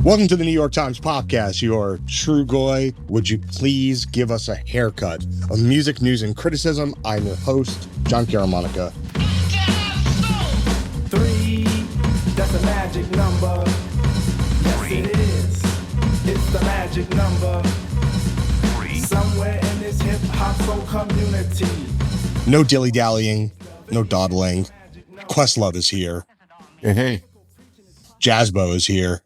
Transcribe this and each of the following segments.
Welcome to the New York Times podcast, your true goy. Would you please give us a haircut of music, news, and criticism? I'm your host, John Caramonica. 3, that's a magic number. Yes, it is. It's the magic number. Somewhere in this hip-hop soul community. No dilly-dallying, no dawdling. Questlove is here. Hey. Jazzbo is here.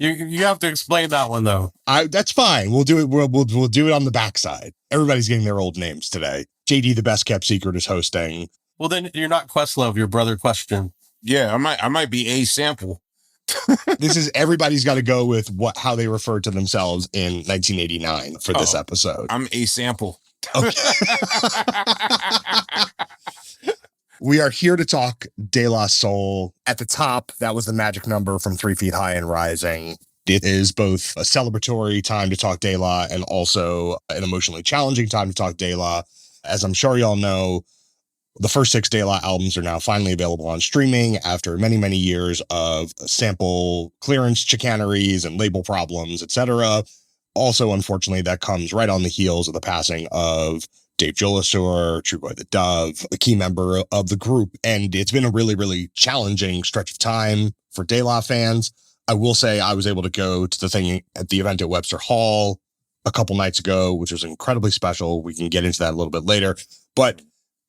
You have to explain that one though. That's fine. We'll do it. We'll do it on the backside. Everybody's getting their old names today. JD, the best kept secret, is hosting. Well, then you're not Questlove, your brother Question. Yeah, I might be a sample. This is everybody's got to go with how they referred to themselves in 1989 for this episode. I'm a sample. Okay. We are here to talk De La Soul. At the top, that was the magic number from 3 Feet High and Rising. It is both a celebratory time to talk De La and also an emotionally challenging time to talk De La. As I'm sure y'all know, the first 6 De La albums are now finally available on streaming after many, many years of sample clearance chicaneries and label problems, etc. Also, unfortunately, that comes right on the heels of the passing of Dave Jolicoeur, True Boy the Dove, a key member of the group. And it's been a really, really challenging stretch of time for De La fans. I will say I was able to go to the thing at the event at Webster Hall a couple nights ago, which was incredibly special. We can get into that a little bit later. But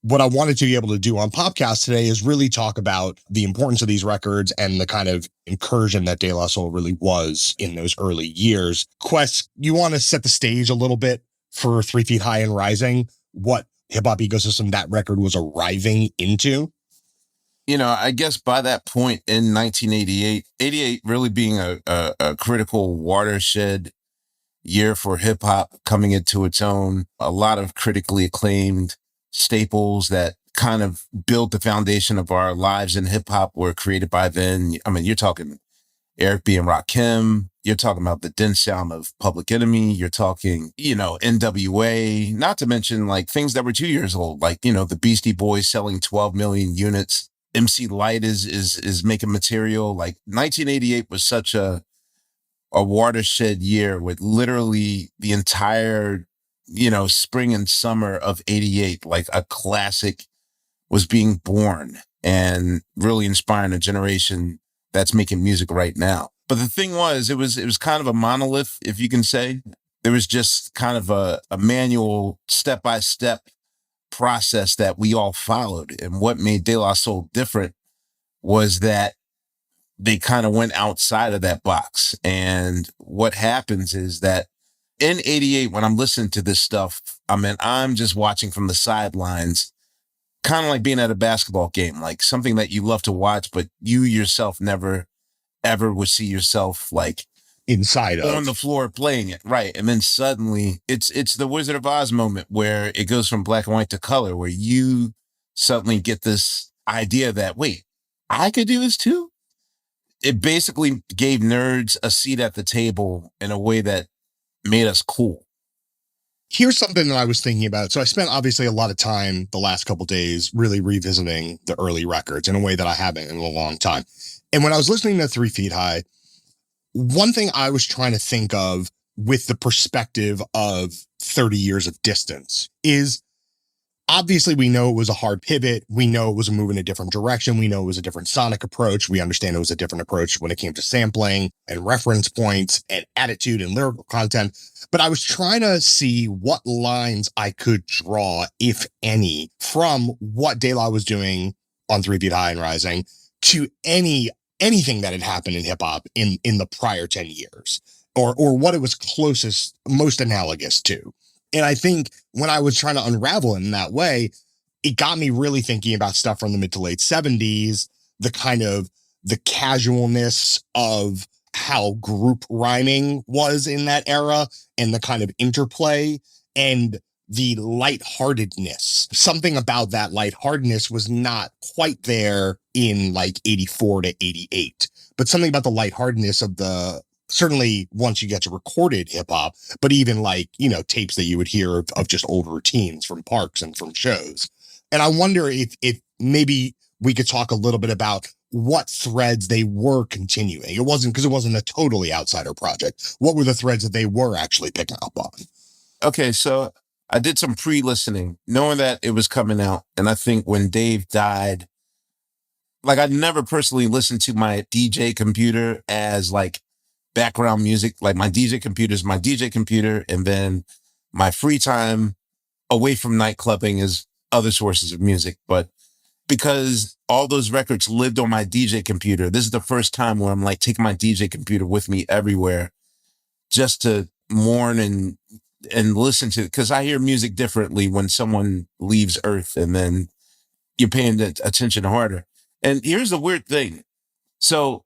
what I wanted to be able to do on Popcast today is really talk about the importance of these records and the kind of incursion that De La Soul really was in those early years. Quest, you want to set the stage a little bit for 3 Feet High and Rising, what hip-hop ecosystem that record was arriving into? You know, I guess by that point in 1988, really being a critical watershed year for hip-hop coming into its own, a lot of critically acclaimed staples that kind of built the foundation of our lives in hip-hop were created by then. I mean, you're talking Eric B. and Rakim. You're talking about the dense sound of Public Enemy. You're talking, NWA, not to mention like things that were 2 years old, like, the Beastie Boys selling 12 million units. MC Lyte is making material. Like 1988 was such a watershed year with literally the entire, spring and summer of 88, like a classic was being born and really inspiring a generation that's making music right now. But the thing was, it was kind of a monolith, if you can say. There was just kind of a manual step-by-step process that we all followed. And what made De La Soul different was that they kind of went outside of that box. And what happens is that in 88, when I'm listening to this stuff, I'm just watching from the sidelines, kind of like being at a basketball game, like something that you love to watch, but you yourself never, ever would see yourself like inside of on the floor playing it. Right. And then suddenly it's the Wizard of Oz moment where it goes from black and white to color, where you suddenly get this idea that, wait, I could do this too. It basically gave nerds a seat at the table in a way that made us cool. Here's something that I was thinking about. So I spent obviously a lot of time the last couple of days really revisiting the early records in a way that I haven't in a long time. And when I was listening to 3 Feet High, one thing I was trying to think of with the perspective of 30 years of distance is obviously we know it was a hard pivot. We know it was a move in a different direction. We know it was a different sonic approach. We understand it was a different approach when it came to sampling and reference points and attitude and lyrical content. But I was trying to see what lines I could draw, if any, from what De La was doing on 3 Feet High and Rising to anything that had happened in hip hop in the prior 10 years or what it was most analogous to. And I think when I was trying to unravel it in that way, it got me really thinking about stuff from the mid to late 70s, the kind of the casualness of how group rhyming was in that era and the kind of interplay and the lightheartedness. Something about that lightheartedness was not quite there in like 84 to 88, but something about the lightheartedness of certainly once you get to recorded hip hop, but even like, tapes that you would hear of just old routines from parks and from shows. And I wonder if maybe we could talk a little bit about what threads they were continuing. It wasn't a totally outsider project. What were the threads that they were actually picking up on? Okay, so I did some pre-listening, knowing that it was coming out. And I think when Dave died, like I never personally listened to my DJ computer as like background music. Like my DJ computer is my DJ computer. And then my free time away from night clubbing is other sources of music. But because all those records lived on my DJ computer, this is the first time where I'm like taking my DJ computer with me everywhere just to mourn and listen to, because I hear music differently when someone leaves Earth, and then you're paying attention harder. And here's the weird thing. So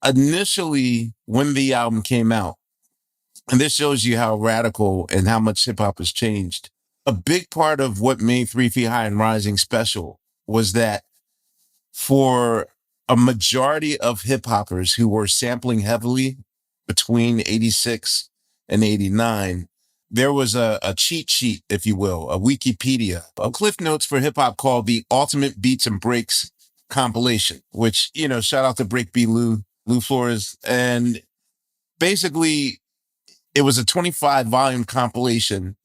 initially, when the album came out, and this shows you how radical and how much hip hop has changed, a big part of what made 3 Feet High and Rising special was that for a majority of hip hoppers who were sampling heavily between 86 and 89, there was a cheat sheet, if you will, a Wikipedia, a Cliff Notes for hip hop called the Ultimate Beats and Breaks compilation, which, you know, shout out to Break B Lou Flores. And basically it was a 25 volume compilation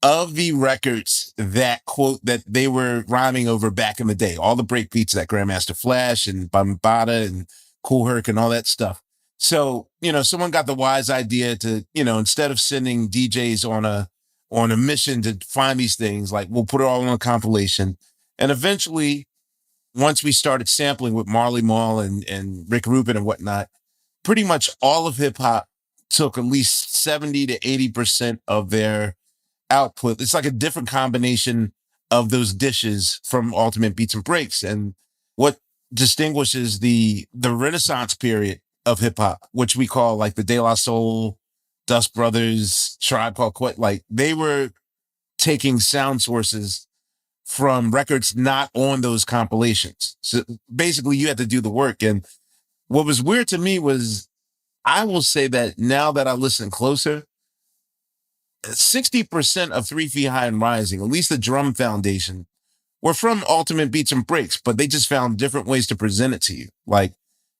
of the records that, quote, that they were rhyming over back in the day, all the break beats that Grandmaster Flash and Bambaataa and Kool Herc and all that stuff. So, you know, someone got the wise idea to, you know, instead of sending DJs on a mission to find these things, like we'll put it all on a compilation. And eventually, once we started sampling with Marley Marl and Rick Rubin and whatnot, pretty much all of hip hop took at least 70 to 80% of their output. It's like a different combination of those dishes from Ultimate Beats and Breaks. And what distinguishes the Renaissance period of hip hop, which we call like the De La Soul, Dust Brothers, Tribe Called Quest, like they were taking sound sources from records not on those compilations. So basically you had to do the work. And what was weird to me was, I will say that now that I listen closer, 60% of 3 Feet High and Rising, at least the drum foundation, were from Ultimate Beats and Breaks, but they just found different ways to present it to you. Like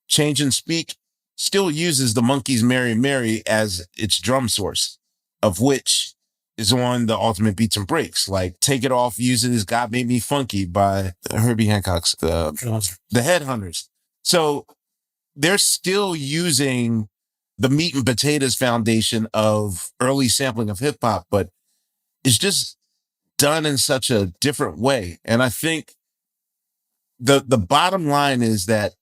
Change and Speak still uses the Monkees' Mary Mary as its drum source, of which is on the Ultimate Beats and Breaks. Like Take It Off uses God Made Me Funky by Herbie Hancock's the Headhunters. So they're still using the meat and potatoes foundation of early sampling of hip hop, but it's just done in such a different way. And I think the bottom line is that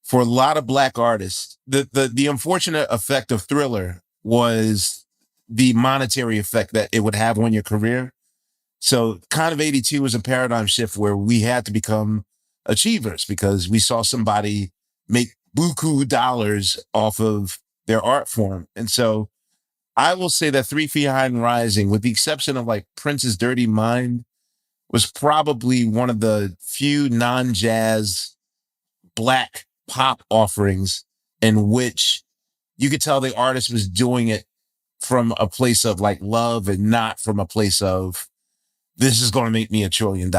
for a lot of Black artists, the unfortunate effect of Thriller was the monetary effect that it would have on your career. So kind of 82 was a paradigm shift where we had to become achievers because we saw somebody make buku dollars off of their art form. And so I will say that 3 Feet High and Rising, with the exception of like Prince's Dirty Mind, was probably one of the few non-jazz Black pop offerings in which you could tell the artist was doing it from a place of like love and not from a place of, this is going to make me $1 trillion.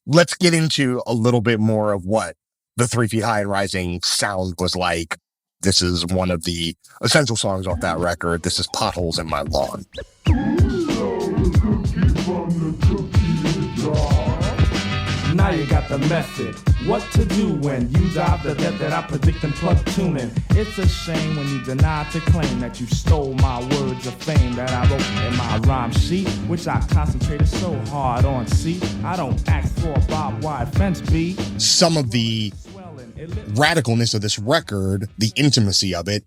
Let's get into a little bit more of what the 3 Feet High and Rising sound was like. This is one of the essential songs off that record. This is Potholes in My Lawn. Now you got the method. What to do when you dive the debt that I predict and plug tuning. It's a shame when you deny to claim that you stole my words of fame that I wrote in my rhyme sheet, which I concentrated so hard on. See, I don't ask for a barbed wire fence, B. Some of the radicalness of this record, the intimacy of it,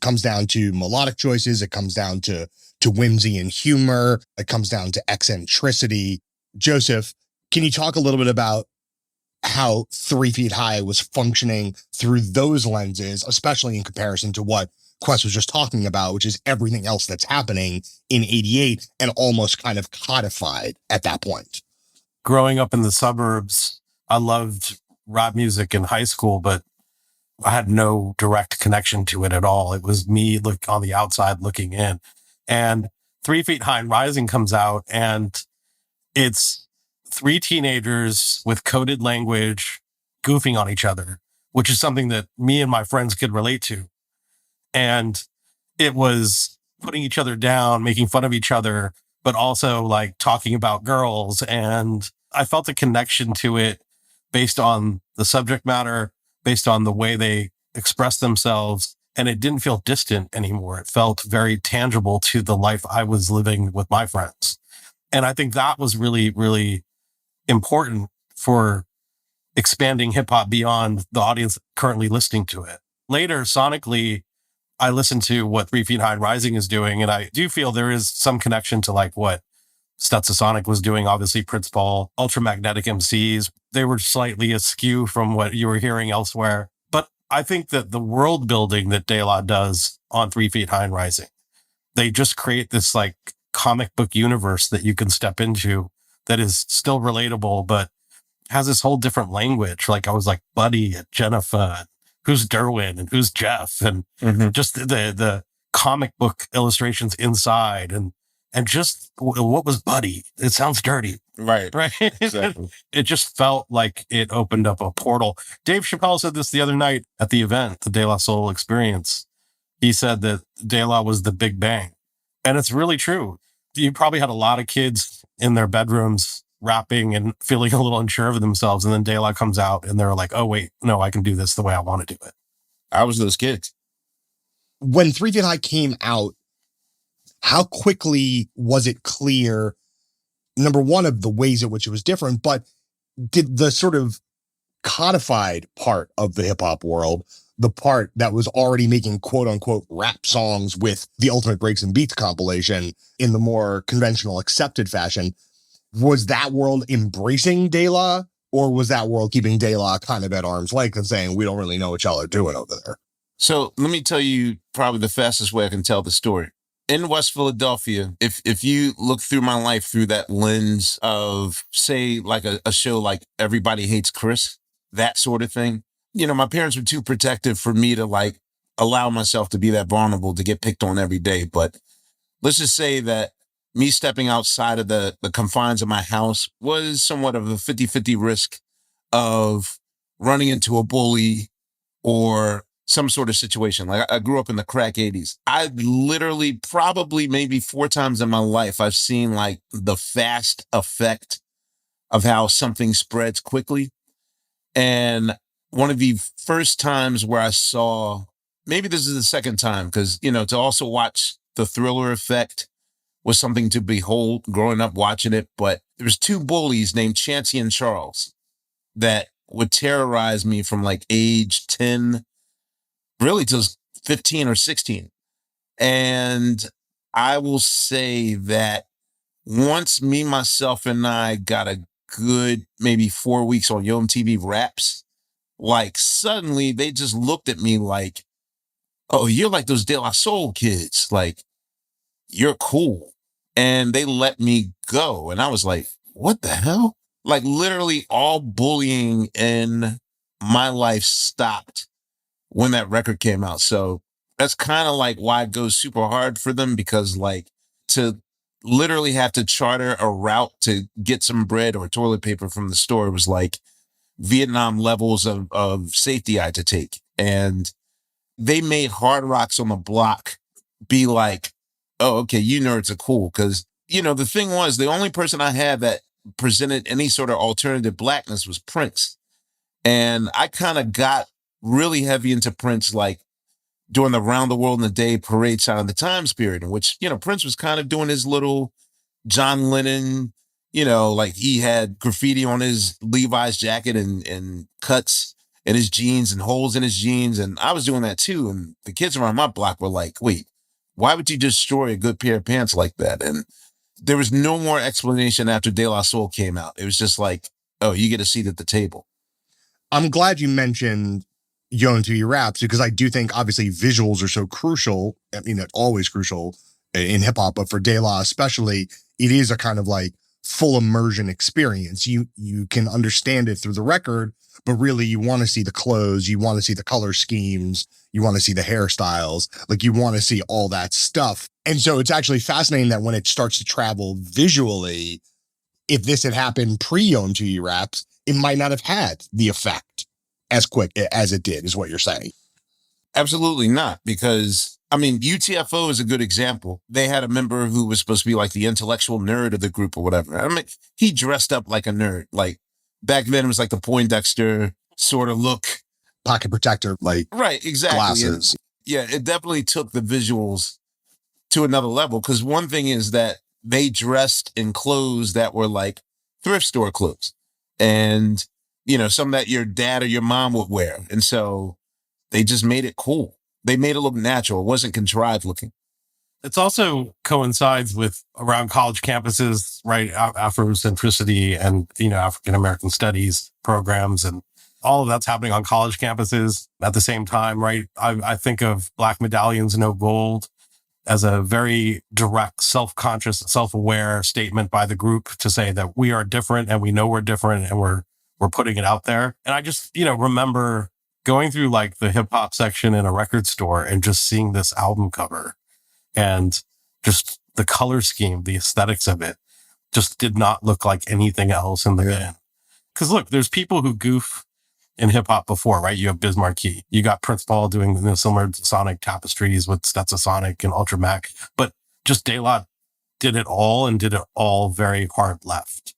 comes down to melodic choices. It comes down to whimsy and humor. It comes down to eccentricity. Joseph, can you talk a little bit about how 3 Feet High was functioning through those lenses, especially in comparison to what Quest was just talking about, which is everything else that's happening in 88 and almost kind of codified at that point? Growing up in the suburbs, I loved rap music in high school, but I had no direct connection to it at all. It was me on the outside looking in. And 3 Feet High and Rising comes out, and it's three teenagers with coded language goofing on each other, which is something that me and my friends could relate to. And it was putting each other down, making fun of each other, but also like talking about girls. And I felt a connection to it based on the subject matter, based on the way they expressed themselves. And it didn't feel distant anymore. It felt very tangible to the life I was living with my friends. And I think that was really, really important for expanding hip hop beyond the audience currently listening to it. Later, sonically, I listened to what 3 Feet High and Rising is doing, and I do feel there is some connection to like what Stetsasonic was doing. Obviously, Prince Paul, Ultramagnetic MCs, they were slightly askew from what you were hearing elsewhere. But I think that the world building that De La does on 3 Feet High and Rising, they just create this like comic book universe that you can step into that is still relatable, but has this whole different language. Like I was like Buddy and Jennifer, who's Derwin and who's Jeff, and just the comic book illustrations inside, and just what was Buddy? It sounds dirty, Right. right? Exactly. It just felt like it opened up a portal. Dave Chappelle said this the other night at the event, the De La Soul Experience. He said that De La was the Big Bang, and it's really true. You probably had a lot of kids in their bedrooms rapping and feeling a little unsure of themselves. And then De La comes out and they're like, oh, wait, no, I can do this the way I want to do it. I was those kids. When 3 Feet High came out, how quickly was it clear, number one, of the ways in which it was different, but did the sort of codified part of the hip hop world, the part that was already making quote unquote rap songs with the Ultimate Breaks and Beats compilation in the more conventional accepted fashion, was that world embracing De La, or was that world keeping De La kind of at arm's length and saying, we don't really know what y'all are doing over there? So let me tell you probably the fastest way I can tell the story. In West Philadelphia, if you look through my life through that lens of, say, like a show like Everybody Hates Chris, that sort of thing, you know, my parents were too protective for me to like allow myself to be that vulnerable, to get picked on every day. But let's just say that me stepping outside of the confines of my house was somewhat of a 50-50 risk of running into a bully or some sort of situation. Like I grew up in the crack 80s. I literally probably maybe 4 times in my life, I've seen like the fast effect of how something spreads quickly. And one of the first times where I saw, maybe this is the second time, because, you know, to also watch the Thriller effect was something to behold growing up watching it. But there was 2 bullies named Chancey and Charles that would terrorize me from like age 10, really till 15 or 16. And I will say that once me, myself, and I got a good maybe 4 weeks on Yo MTV Raps, like suddenly they just looked at me like, oh, you're like those De La Soul kids. Like, you're cool. And they let me go. And I was like, what the hell? Like literally all bullying in my life stopped when that record came out. So that's kind of like why it goes super hard for them, because like to literally have to charter a route to get some bread or toilet paper from the store was like Vietnam levels of safety I had to take. And they made Hard Rocks on the Block be like, oh, okay, you nerds are cool. Because, you know, the thing was, the only person I had that presented any sort of alternative blackness was Prince. And I kind of got really heavy into Prince, like during the Round the World in a Day parade sign of the Times period, in which, you know, Prince was kind of doing his little John Lennon, you know, like he had graffiti on his Levi's jacket and cuts in his jeans and holes in his jeans. And I was doing that too. And the kids around my block were like, wait, why would you destroy a good pair of pants like that? And there was no more explanation after De La Soul came out. It was just like, oh, you get a seat at the table. I'm glad you mentioned Yo MTV Raps, because I do think obviously visuals are so crucial. I mean, they're always crucial in hip hop, but for De La especially, it is a kind of like full immersion experience. You can understand it through the record, but really you want to see the clothes, you want to see the color schemes, you want to see the hairstyles, like you want to see all that stuff. And so it's actually fascinating that when it starts to travel visually, if this had happened pre-Yo MTV Raps, it might not have had the effect as quick as it did, is what you're saying. Absolutely not, because I mean, UTFO is a good example. They had a member who was supposed to be like the intellectual nerd of the group or whatever. I mean, he dressed up like a nerd. Like back then, it was like the Poindexter sort of look. Pocket protector, like Right, exactly. glasses. And yeah, it definitely took the visuals to another level, because one thing is that they dressed in clothes that were like thrift store clothes, and some that your dad or your mom would wear, and so they just made it cool. They made it look natural. It wasn't contrived looking. It's also coincides with around college campuses, right? Afrocentricity and, African American studies programs, and all of that's happening on college campuses at the same time, right? I think of Black Medallions, No Gold as a very direct, self-conscious, self-aware statement by the group to say that we are different and we know we're different and we're putting it out there. And I just, remember going through like the hip hop section in a record store and just seeing this album cover and just the color scheme, the aesthetics of it just did not look like anything else in the bin. Because look, there's people who goof in hip hop before, right? You have Biz Markie. You got Prince Paul doing similar sonic tapestries with Stetsasonic and Ultra Mac, but just De La did it all and did it all very hard left.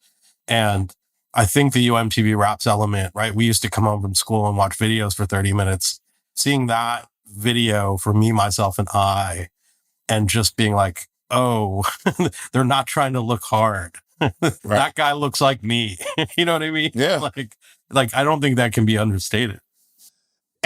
And I think the UMTV Raps element, right? We used to come home from school and watch videos for 30 minutes. Seeing that video for me, myself, and I, and just being like, oh, they're not trying to look hard. Right. That guy looks like me. You know what I mean? Yeah. Like I don't think that can be understated.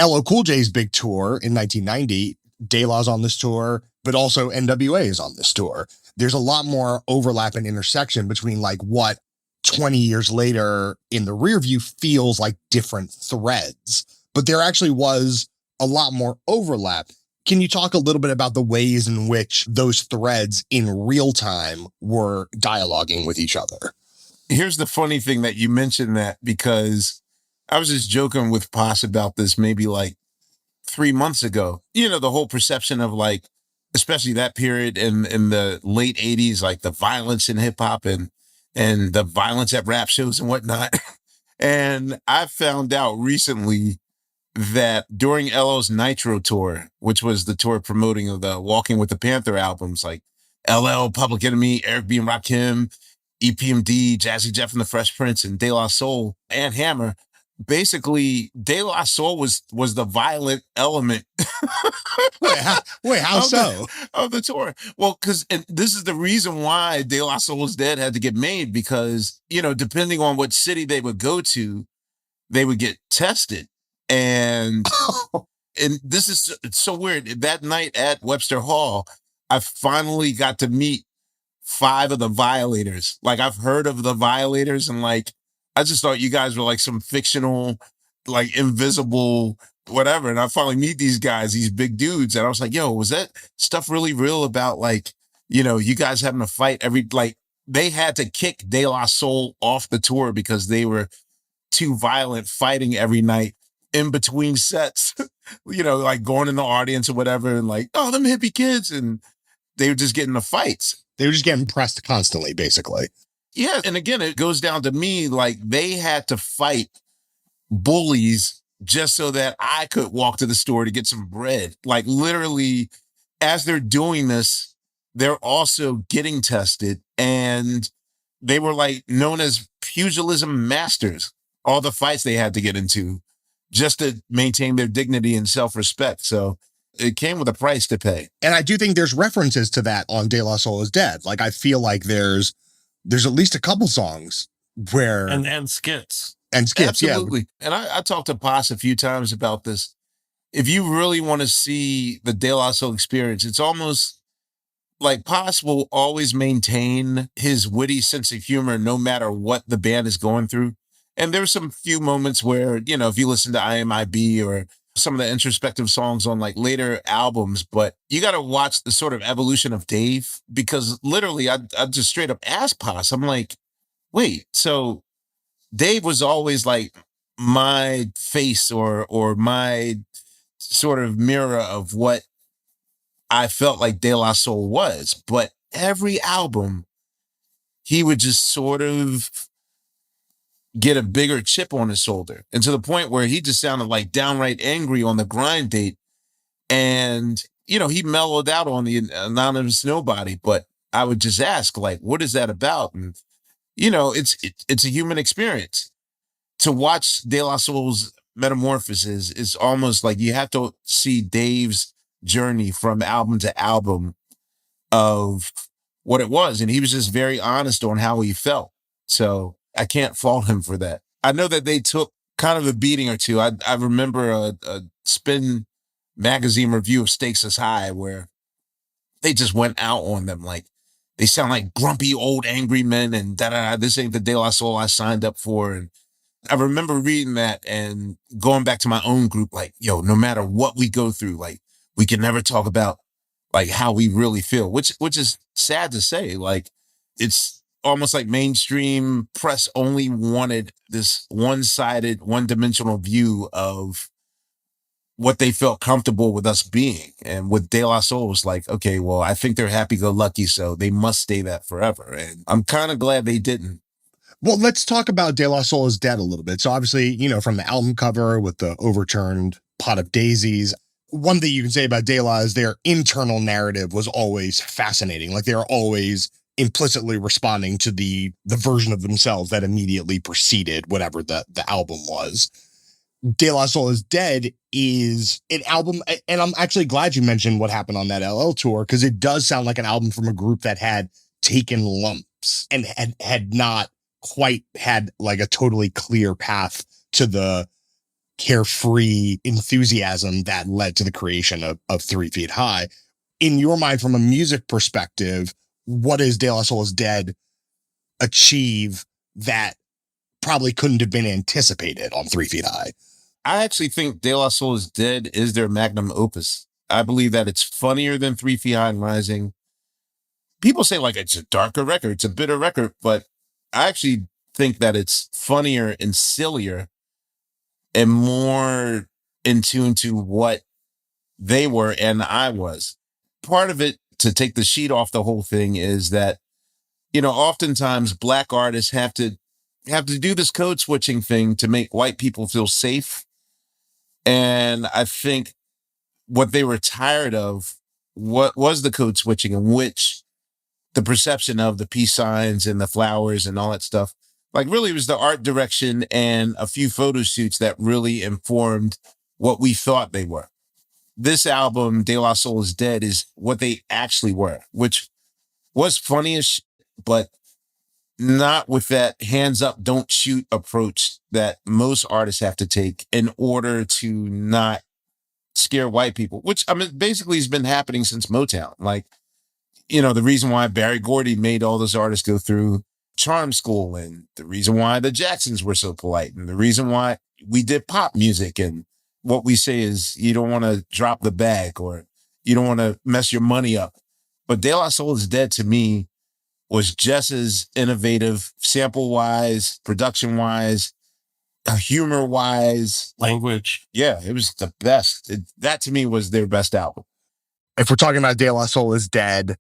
LL Cool J's big tour in 1990, De La's on this tour, but also NWA is on this tour. There's a lot more overlap and intersection between like what 20 years later in the rear view feels like different threads, but there actually was a lot more overlap. Can you talk a little bit about the ways in which those threads in real time were dialoguing with each other? Here's the funny thing that you mentioned that, because I was just joking with Pos about this maybe like 3 months ago. The whole perception of like, especially that period in the late 80s, like the violence in hip hop and the violence at rap shows and whatnot. And I found out recently that during LL's Nitro tour, which was the tour promoting of the Walking with the Panther albums, like LL, Public Enemy, Eric B. and Rakim, EPMD, Jazzy Jeff and the Fresh Prince, and De La Soul and Hammer. Basically, De La Soul was the violent element. Wait, how so? Of the tour. Well, because this is the reason why De La Soul's Dead had to get made, because, depending on what city they would go to, they would get tested. And this is it's so weird. That night at Webster Hall, I finally got to meet 5 of the Violators. Like, I've heard of the Violators, and like, I just thought you guys were like some fictional, like invisible, whatever. And I finally meet these guys, these big dudes. And I was like, yo, was that stuff really real about like, you guys having to fight like they had to kick De La Soul off the tour because they were too violent, fighting every night in between sets, like going in the audience or whatever. And like, oh, them hippie kids. And they were just getting the fights. They were just getting pressed constantly, basically. Yeah. And again, it goes down to me, like they had to fight bullies just so that I could walk to the store to get some bread. Like literally, as they're doing this, they're also getting tested. And they were like known as pugilism masters, all the fights they had to get into just to maintain their dignity and self-respect. So it came with a price to pay. And I do think there's references to that on De La Soul is Dead. Like, I feel like there's at least a couple songs where... And skits. And skits, absolutely. Yeah. And I talked to Pos a few times about this. If you really want to see the De La Soul experience, it's almost like Pos will always maintain his witty sense of humor no matter what the band is going through. And there's some few moments where, if you listen to IMIB or some of the introspective songs on like later albums, but you got to watch the sort of evolution of Dave, because literally I just straight up asked Pos, I'm like, wait, so Dave was always like my face or my sort of mirror of what I felt like De La Soul was. But every album, he would just sort of get a bigger chip on his shoulder. And to the point where he just sounded like downright angry on the grind date. And, he mellowed out on the Anonymous Nobody, but I would just ask, like, what is that about? And, it's a human experience. To watch De La Soul's metamorphosis is almost like you have to see Dave's journey from album to album of what it was. And he was just very honest on how he felt. So I can't fault him for that. I know that they took kind of a beating or two. I remember a Spin magazine review of Stakes is High where they just went out on them. Like, they sound like grumpy old angry men and this ain't the De La Soul I signed up for. And I remember reading that and going back to my own group, like, yo, no matter what we go through, like, we can never talk about like how we really feel, which is sad to say. Like, it's almost like mainstream press only wanted this one-sided, one-dimensional view of what they felt comfortable with us being. And with De La Soul, was like, okay, well, I think they're happy-go-lucky, so they must stay that forever. And I'm kind of glad they didn't. Well, let's talk about De La Soul is Dead a little bit. So obviously, from the album cover with the overturned pot of daisies, one thing you can say about De La is their internal narrative was always fascinating. Like, they're always implicitly responding to the version of themselves that immediately preceded whatever the album was. De La Soul is Dead is an album, and I'm actually glad you mentioned what happened on that LL tour, because it does sound like an album from a group that had taken lumps and had not quite had like a totally clear path to the carefree enthusiasm that led to the creation of 3 Feet High. In your mind, from a music perspective, what does De La Soul is Dead achieve that probably couldn't have been anticipated on 3 Feet High? I actually think De La Soul is Dead is their magnum opus. I believe that it's funnier than 3 Feet High and Rising. People say like it's a darker record, it's a bitter record, but I actually think that it's funnier and sillier and more in tune to what they were and I was. Part of it, to take the sheet off the whole thing, is that, oftentimes Black artists have to do this code switching thing to make white people feel safe. And I think what they were tired of what was the code switching, in which the perception of the peace signs and the flowers and all that stuff, like, really it was the art direction and a few photo shoots that really informed what we thought they were. This album, De La Soul is Dead, is what they actually were, which was funny as shit, but not with that hands up, don't shoot approach that most artists have to take in order to not scare white people, which, I mean, basically has been happening since Motown. Like, the reason why Barry Gordy made all those artists go through charm school, and the reason why the Jacksons were so polite, and the reason why we did pop music, and what we say is you don't want to drop the bag or you don't want to mess your money up. But De La Soul is Dead, to me, was just as innovative, sample-wise, production-wise, humor-wise. Language. Yeah, it was the best. That, to me, was their best album. If we're talking about De La Soul is Dead,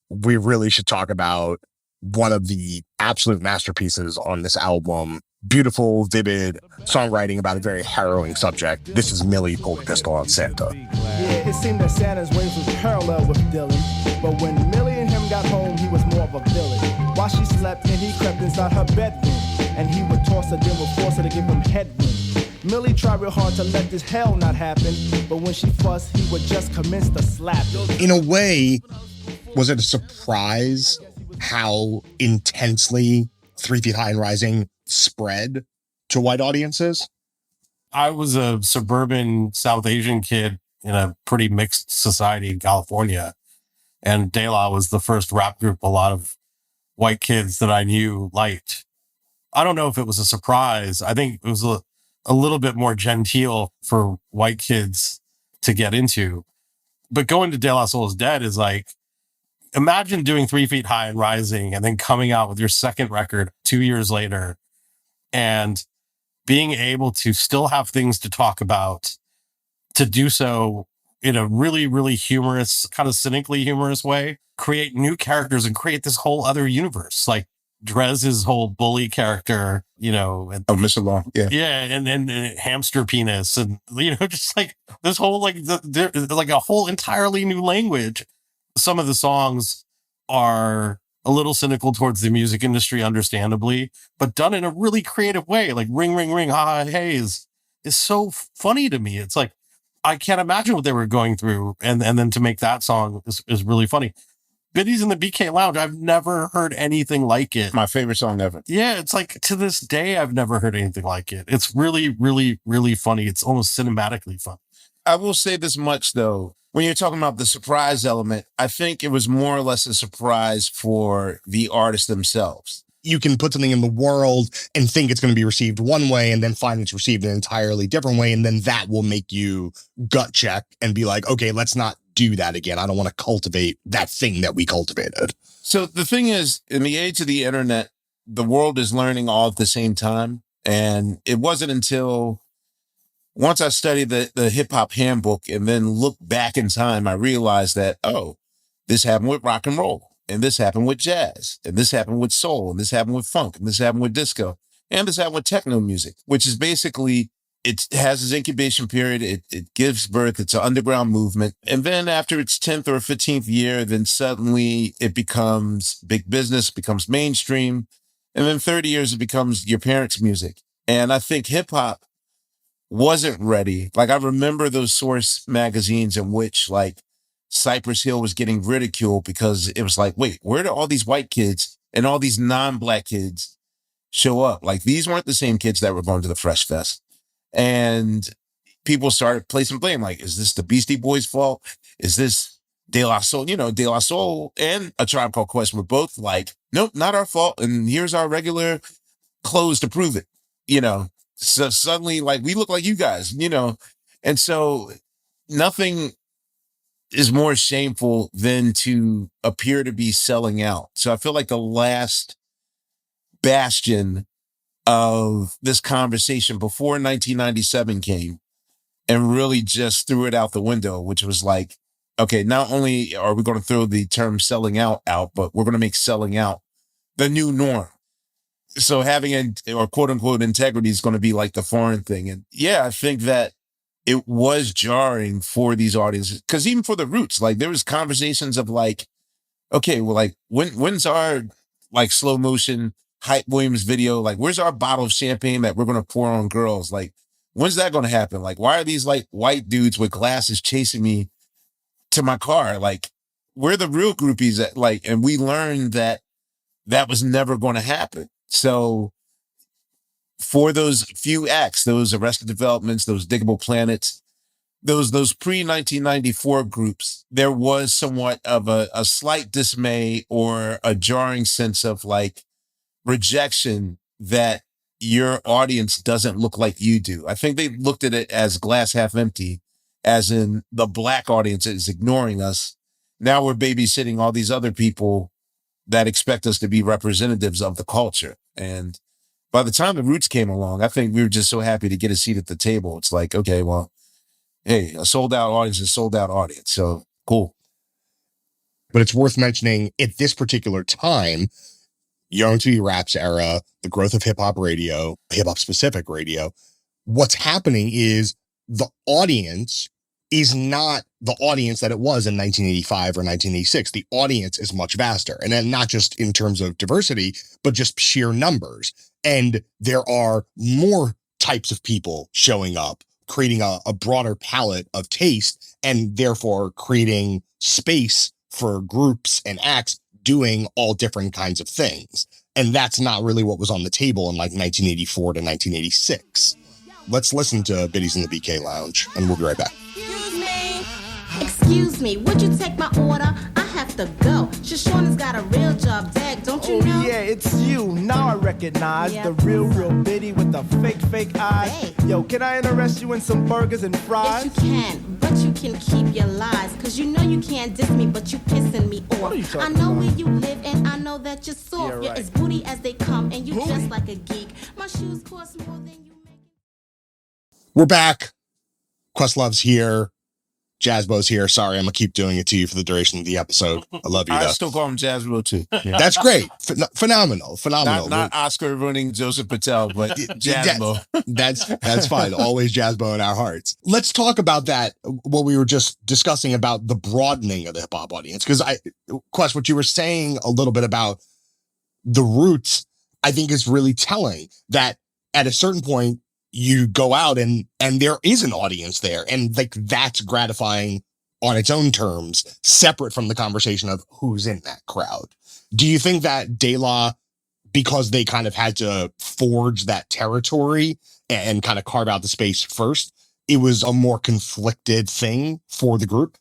we really should talk about one of the absolute masterpieces on this album. Beautiful, vivid songwriting about a very harrowing subject. This is Millie Pulled a Pistol on Santa. Yeah, it seemed that Santa's ways was parallel with Dylan, but when Millie and him got home, he was more of a villain. While she slept and he crept inside her bedroom, and he would toss her, then would force her to give him headroom. Millie tried real hard to let this hell not happen, but when she fussed, he would just commence to slap. In a way, was it a surprise how intensely 3 Feet High and Rising spread to white audiences? I was a suburban South Asian kid in a pretty mixed society in California, and De La was the first rap group a lot of white kids that I knew liked. I don't know if it was a surprise. I think it was a little bit more genteel for white kids to get into. But going to De La Soul is Dead is like, imagine doing 3 Feet High and Rising and then coming out with your second record 2 years later and being able to still have things to talk about, to do so in a really, really humorous, kind of cynically humorous way, create new characters and create this whole other universe. Like, Drez's whole bully character, and Oh, Mr. Long. Yeah. yeah, and hamster penis, and just like this whole like a whole entirely new language. Some of the songs are a little cynical towards the music industry, understandably, but done in a really creative way. Like "Ring Ring Ring Ha Ha Hey" is so funny to me. It's like I can't imagine what they were going through, and then to make that song is really funny. Biddies in the BK Lounge, I've never heard anything like it. My favorite song ever. Yeah, it's like to this day, I've never heard anything like it. It's really, really, really funny. It's almost cinematically fun. I will say this much, though. When you're talking about the surprise element, I think it was more or less a surprise for the artists themselves. You can put something in the world and think it's going to be received one way and then find it's received an entirely different way. And then that will make you gut check and be like, okay, let's not do that again. I don't want to cultivate that thing that we cultivated. So the thing is, in the age of the internet, the world is learning all at the same time. And it wasn't until once I studied the hip hop handbook and then looked back in time, I realized that, oh, this happened with rock and roll. And this happened with jazz, and this happened with soul, and this happened with funk, and this happened with disco, and this happened with techno music, which is basically, it has its incubation period. It gives birth. It's an underground movement. And then after its 10th or 15th year, then suddenly it becomes big business, becomes mainstream. And then 30 years, it becomes your parents' music. And I think hip hop wasn't ready. Like I remember those Source magazines in which like Cypress Hill was getting ridiculed because it was like, wait, where do all these white kids and all these non-black kids show up? Like these weren't the same kids that were going to the Fresh Fest. And people started placing blame. Like, is this the Beastie Boys' fault? Is this De La Soul? De La Soul and A Tribe Called Quest were both like, nope, not our fault. And here's our regular clothes to prove it. So suddenly like we look like you guys, and so nothing is more shameful than to appear to be selling out. So I feel like the last bastion of this conversation before 1997 came and really just threw it out the window, which was like, okay, not only are we going to throw the term selling out, but we're going to make selling out the new norm. So having or quote unquote integrity is going to be like the foreign thing. And yeah, I think that it was jarring for these audiences because even for the Roots, like there was conversations of like, okay, well, like when's our like slow motion Hype Williams video? Like, where's our bottle of champagne that we're going to pour on girls? Like, when's that going to happen? Like, why are these like white dudes with glasses chasing me to my car? Like, we're the real groupies that like, and we learned that was never going to happen. So for those few acts, those Arrested Developments, those Diggable Planets, those pre-1994 groups, there was somewhat of a slight dismay or a jarring sense of like rejection that your audience doesn't look like you do. I think they looked at it as glass half empty, as in the Black audience is ignoring us. Now we're babysitting all these other people that expect us to be representatives of the culture. And by the time the Roots came along, I think we were just so happy to get a seat at the table. It's like, okay, well, hey, a sold out audience is a sold out audience. So cool. But it's worth mentioning at this particular time, Young to Rap's era, the growth of hip hop radio, hip hop specific radio, what's happening is the audience is not the audience that it was in 1985 or 1986. The audience is much vaster. And then not just in terms of diversity, but just sheer numbers. And there are more types of people showing up, creating a broader palette of taste, and therefore creating space for groups and acts doing all different kinds of things. And that's not really what was on the table in like 1984 to 1986. Let's listen to Biddies in the BK Lounge, and we'll be right back. Excuse me, would you take my order? I have to go. Shoshana's got a real job, Dag, don't you know? Oh yeah, it's you. Now I recognize the real Biddy with the fake eyes. Hey. Yo, can I interest you in some burgers and fries? Yes, you can, but you can keep your lies. Cause you know you can't diss me, but you pissing me off. What are you talking I know about? where you live, and I know that you're soft. Yeah, right. You're as booty as they come, and you Booty? just like a geek. My shoes cost more than you make. We're back. Questlove's here. Jazzbo's here. Sorry, I'm gonna keep doing it to you for the duration of the episode. I love you I though. still call him Jazzbo too. That's great. Phenomenal. Not Oscar winning Joseph Patel, but Jazzbo. That's fine. Always Jazzbo in our hearts. Let's talk about that. What we were just discussing about the broadening of the hip hop audience. Because Quest, what you were saying a little bit about the roots, I think is really telling that at a certain point you go out and there is an audience there, and like that's gratifying on its own terms, separate from the conversation of who's in that crowd. Do you think that De La, because they kind of had to forge that territory and kind of carve out the space first, it was a more conflicted thing for the group?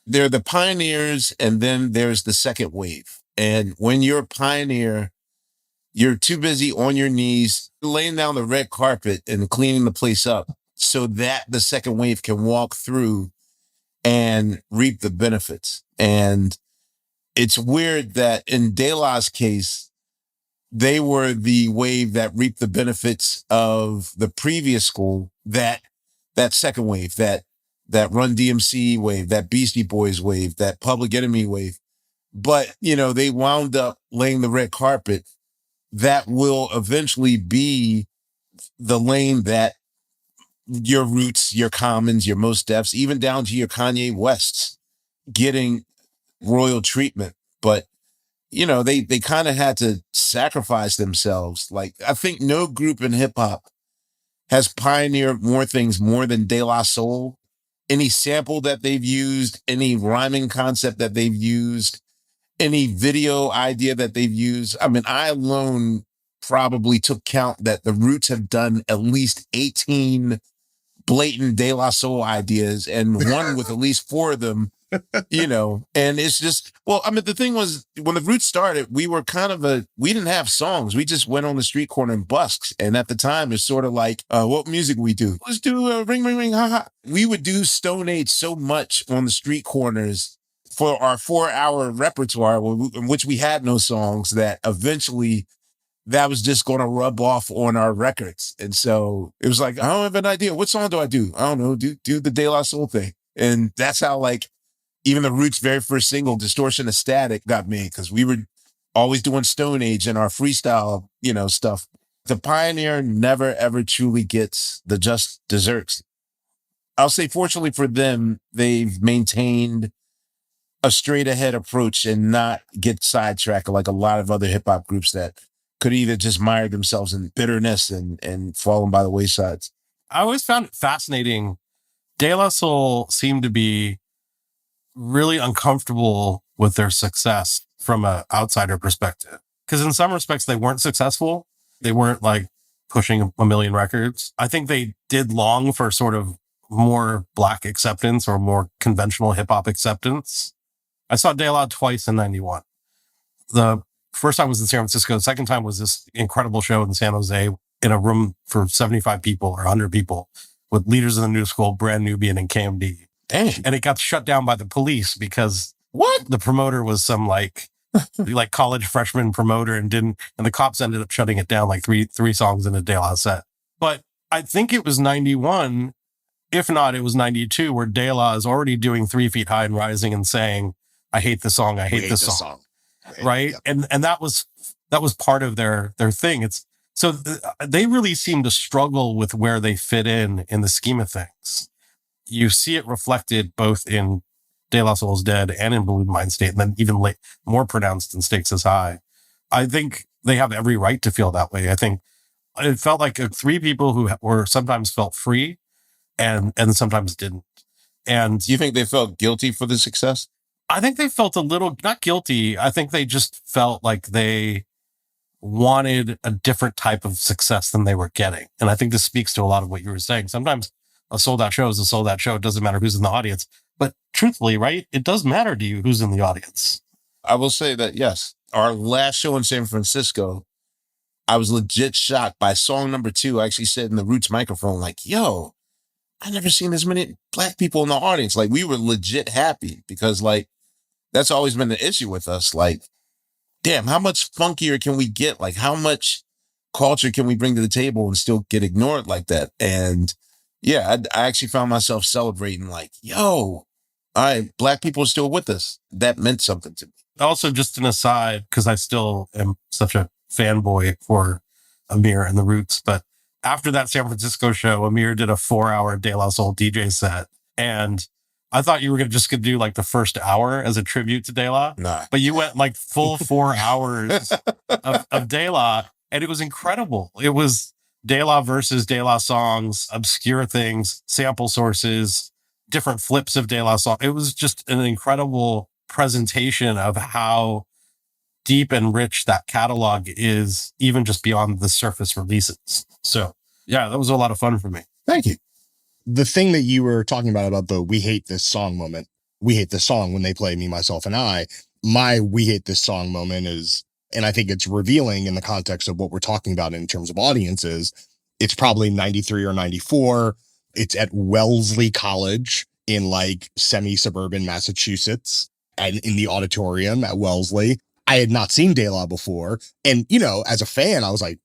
They're the pioneers, and then there's the second wave. And when you're a pioneer, you're too busy on your knees, laying down the red carpet and cleaning the place up so that the second wave can walk through and reap the benefits. And it's weird that in De La's case, they were the wave that reaped the benefits of the previous school, that second wave, that Run DMC wave, that Beastie Boys wave, that Public Enemy wave. But, they wound up laying the red carpet that will eventually be the lane that your Roots, your Commons, your Mos Defs, even down to your Kanye Wests getting royal treatment. But, they kind of had to sacrifice themselves. Like, I think no group in hip hop has pioneered more things more than De La Soul. Any sample that they've used, any rhyming concept that they've used, any video idea that they've used. I mean, I alone probably took count that the Roots have done at least 18 blatant De La Soul ideas, and one with at least 4 of them, and it's just, well, I mean, the thing was, when the Roots started, we were we didn't have songs. We just went on the street corner and busked. And at the time, it's sort of like, what music we do? Let's do ring, ring, ring, ha, ha. We would do Stone Age so much on the street corners for our 4-hour repertoire, in which we had no songs, that eventually that was just going to rub off on our records. And so it was like, I don't have an idea. What song do I do? I don't know. Do the De La Soul thing. And that's how, like, even the Roots' very first single, Distortion of Static, got made, because we were always doing Stone Age and our freestyle, stuff. The pioneer never, ever truly gets the just desserts. I'll say, fortunately for them, they've maintained a straight ahead approach and not get sidetracked like a lot of other hip hop groups that could either just mire themselves in bitterness and fallen by the waysides. I always found it fascinating. De La Soul seemed to be really uncomfortable with their success from an outsider perspective. Because in some respects, they weren't successful. They weren't like pushing a million records. I think they did long for sort of more Black acceptance or more conventional hip hop acceptance. I saw De La twice in 91. The first time was in San Francisco. The second time was this incredible show in San Jose in a room for 75 people or 100 people with leaders of the New School, Brand Nubian, and KMD. Dang. And it got shut down by the police because what? The promoter was some like college freshman promoter and the cops ended up shutting it down like three songs in a De La set. But I think it was 91, if not, it was 92, where De La is already doing 3 Feet High and Rising and saying, I hate the song. I hate this song. Right. Yep. And that was part of their thing. They really seem to struggle with where they fit in the scheme of things. You see it reflected both in De La Soul's Dead and in Balloon Mind State, and then even more pronounced in Stakes is High. I think they have every right to feel that way. I think it felt like 3 people who were sometimes felt free and sometimes didn't. And do you think they felt guilty for the success? I think they felt a little, not guilty. I think they just felt like they wanted a different type of success than they were getting. And I think this speaks to a lot of what you were saying. Sometimes a sold out show is a sold out show. It doesn't matter who's in the audience. But truthfully, right, it does matter to you who's in the audience. I will say that, yes. Our last show in San Francisco, I was legit shocked by song number 2. I actually said in the Roots microphone, like, yo, I never seen as many Black people in the audience. Like, we were legit happy because, like, that's always been the issue with us. Like, damn, how much funkier can we get? Like, how much culture can we bring to the table and still get ignored like that? And, Yeah, I actually found myself celebrating like, yo, all right, black people are still with us. That meant something to me. Also, just an aside, because I still am such a fanboy for Amir and the Roots, but after that San Francisco show, Amir did a 4-hour De La Soul DJ set. And I thought you were just going to do like the first hour as a tribute to De La, Nah. but you went like full 4 hours of De La, and it was incredible. It was De La versus De La songs, obscure things, sample sources, different flips of De La song. It was just an incredible presentation of how deep and rich that catalog is, even just beyond the surface releases. So yeah, that was a lot of fun for me. Thank you. The thing that you were talking about the "we hate this song" moment, we hate this song when they play Me, Myself, and I. My "we hate this song" moment is, and I think it's revealing in the context of what we're talking about in terms of audiences. It's probably 93 or 94. It's at Wellesley College in like semi-suburban Massachusetts, and in the auditorium at Wellesley. I had not seen De La before. And, you know, as a fan, I was like,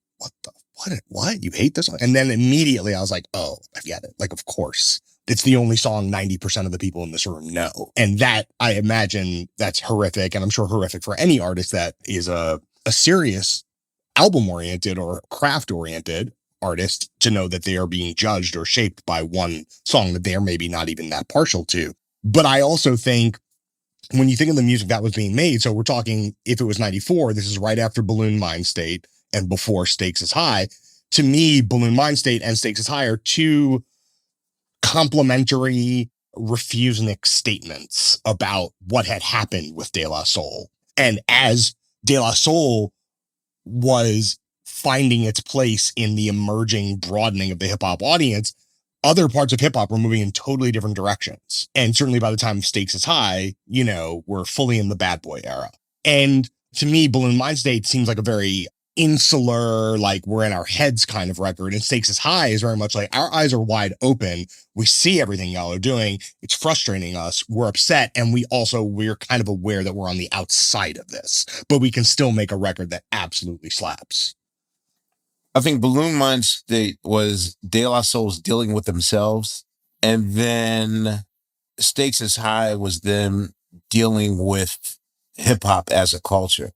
what? You hate this song? And then immediately I was like, oh, I get it. Like, of course. It's the only song 90% of the people in this room know. And that, I imagine, that's horrific. And I'm sure horrific for any artist that is a serious album-oriented or craft-oriented artist to know that they are being judged or shaped by one song that they're maybe not even that partial to. But I also think when you think of the music that was being made, so we're talking, if it was 94, this is right after Balloon Mind State and before Stakes is High. To me, Balloon Mind State and Stakes is High are two complementary refusenic statements about what had happened with De La Soul. And as De La Soul was finding its place in the emerging broadening of the hip hop audience, other parts of hip hop were moving in totally different directions. And certainly by the time Stakes is High, you know, we're fully in the bad boy era. And to me, Balloon Mind State seems like a very insular, like we're in our heads kind of record. And Stakes is High is very much like our eyes are wide open. We see everything y'all are doing. It's frustrating us. We're upset. And we're kind of aware that we're on the outside of this, but we can still make a record that absolutely slaps. I think Balloon Mind State was De La Soul's dealing with themselves. And then Stakes is High was them dealing with hip hop as a culture.